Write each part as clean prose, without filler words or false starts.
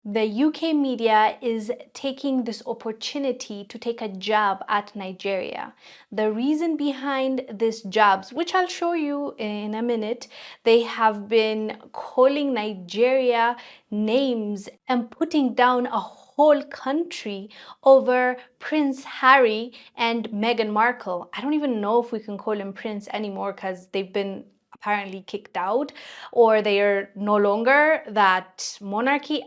The UK media is taking this opportunity to take a jab at Nigeria. The reason behind these jabs, which I'll show you in a minute, they have been calling Nigeria names and putting down a whole country over Prince Harry and Meghan Markle. I don't even know if we can call him Prince anymore because they've been apparently kicked out, or they are no longer that monarchy.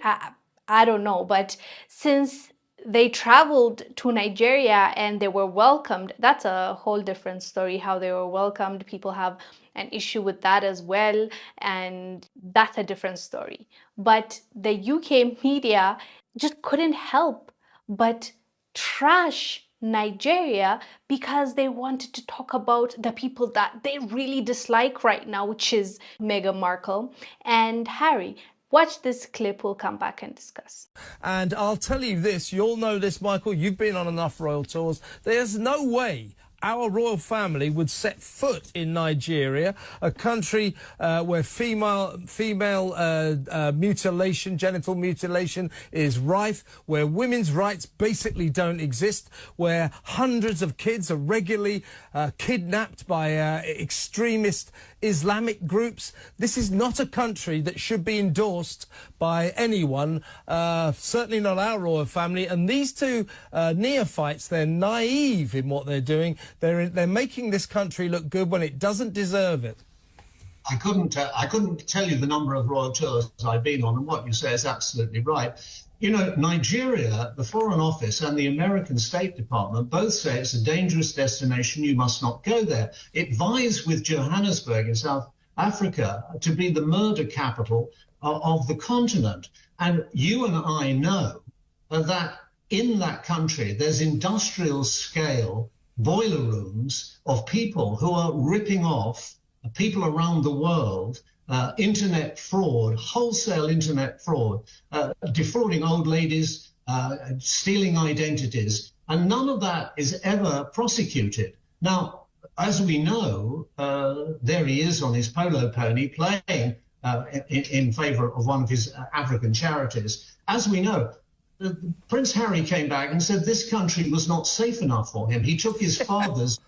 I don't know, but since they traveled to Nigeria and they were welcomed, that's a whole different story how they were welcomed. People have an issue with that as well, and that's a different story. But the UK media just couldn't help but trash Nigeria because they wanted to talk about the people that they really dislike right now, which is Meghan Markle and Harry. Watch this clip, we'll come back and discuss. And I'll tell you this, you'll know this, Michael, you've been on enough royal tours. There's no way our royal family would set foot in Nigeria, a country where female mutilation, genital mutilation is rife, where women's rights basically don't exist, where hundreds of kids are regularly kidnapped by extremist Islamic groups. This is not a country that should be endorsed by anyone, certainly not our royal family. And these two neophytes, they're naive in what they're doing. They're making this country look good when it doesn't deserve it. I couldn't tell you the number of royal tours I've been on, and what you say is absolutely right. You know, Nigeria, the Foreign Office and the American State Department both say it's a dangerous destination. You must not go there. It vies with Johannesburg in South Africa to be the murder capital of the continent. And you and I know that in that country, there's industrial scale boiler rooms of people who are ripping off people around the world, internet fraud, wholesale internet fraud, defrauding old ladies, stealing identities, and none of that is ever prosecuted. Now, as we know, there he is on his polo pony playing in favor of one of his African charities. As we know, Prince Harry came back and said this country was not safe enough for him. He took his father's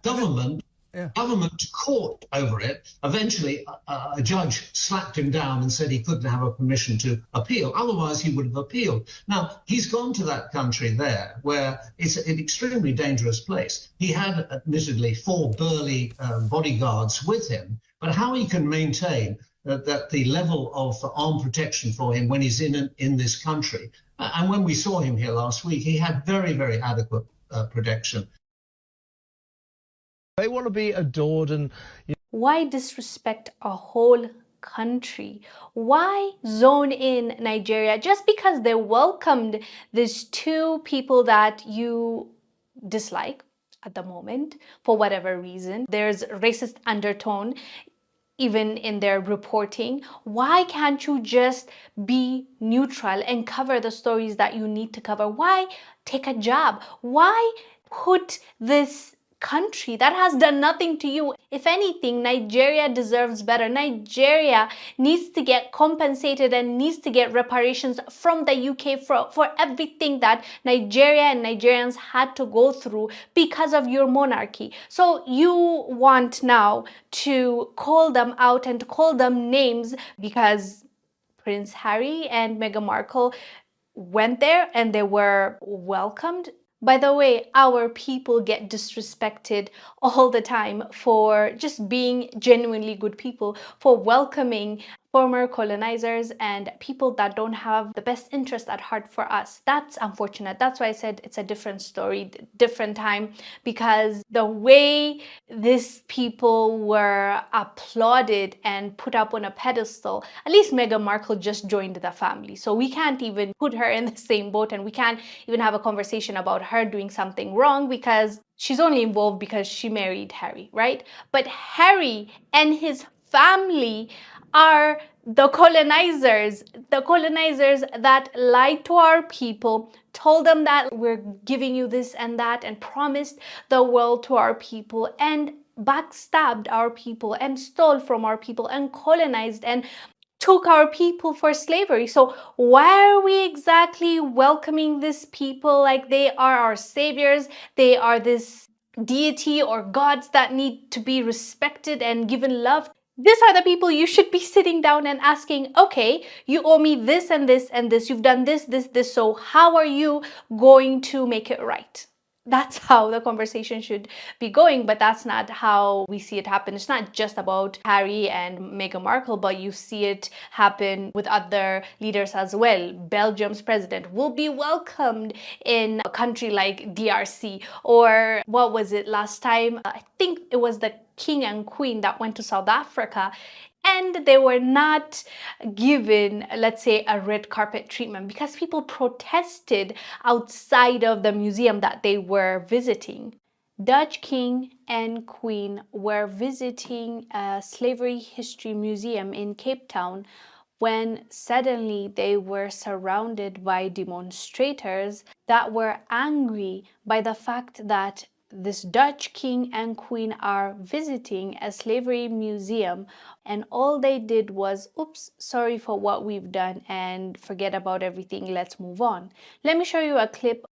government to court over it. Eventually, a judge slapped him down and said he couldn't have a permission to appeal. Otherwise, he would have appealed. Now, he's gone to that country there where it's an extremely dangerous place. He had, admittedly, 4 burly bodyguards with him, but how he can maintain that the level of armed protection for him when he's in this country. And when we saw him here last week, he had very, very adequate protection. They want to be adored and... Why disrespect a whole country? Why zone in Nigeria just because they welcomed these 2 people that you dislike at the moment for whatever reason? There's racist undertone even in their reporting. Why can't you just be neutral and cover the stories that you need to cover? Why take a jab? Why put this country that has done nothing to you? If anything, Nigeria deserves better. Nigeria needs to get compensated and needs to get reparations from the UK for everything that Nigeria and Nigerians had to go through because of your monarchy. So you want now to call them out and call them names because Prince Harry and Meghan Markle went there and they were welcomed. By the way, our people get disrespected all the time for just being genuinely good people, for welcoming former colonizers and people that don't have the best interest at heart for us. That's unfortunate. That's why I said it's a different story, different time, because the way these people were applauded and put up on a pedestal, at least Meghan Markle just joined the family. So we can't even put her in the same boat, and we can't even have a conversation about her doing something wrong because she's only involved because she married Harry, right? But Harry and his family are the colonizers that lied to our people, told them that we're giving you this and that, and promised the world to our people, and backstabbed our people, and stole from our people, and colonized, and took our people for slavery. So why are we exactly welcoming these people like they are our saviors? They are this deity or gods that need to be respected and given love. These are the people you should be sitting down and asking, okay, you owe me this and this and this. You've done this, this, this. So how are you going to make it right? That's how the conversation should be going, but that's not how we see it happen. It's not just about Harry and Meghan Markle, but you see it happen with other leaders as well. Belgium's president will be welcomed in a country like DRC, or what was it last time? I think it was the king and queen that went to South Africa, and they were not given, let's say, a red carpet treatment because people protested outside of the museum that they were visiting. Dutch king and queen were visiting a slavery history museum in Cape Town when suddenly they were surrounded by demonstrators that were angry by the fact that this Dutch king and queen are visiting a slavery museum, and all they did was, oops, sorry for what we've done, and forget about everything, let's move on. Let me show you a clip.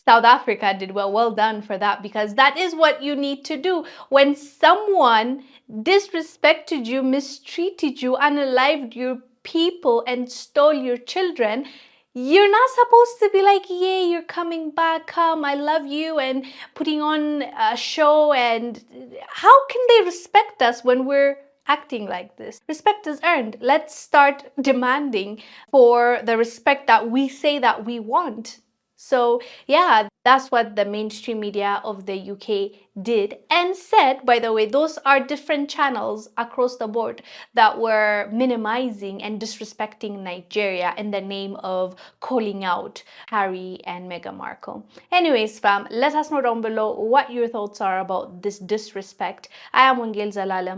South Africa did well. Well done for that, because that is what you need to do. When someone disrespected you, mistreated you, unalived your people, and stole your children, you're not supposed to be like, yay, you're coming back, come, I love you, and putting on a show. And how can they respect us when we're acting like this? Respect is earned. Let's start demanding for the respect that we say that we want. So yeah, that's what the mainstream media of the UK did and said. By the way, those are different channels across the board that were minimizing and disrespecting Nigeria in the name of calling out Harry and Meghan Markle. Anyways, fam, let us know down below what your thoughts are about this disrespect. I am Wongel Zelalem.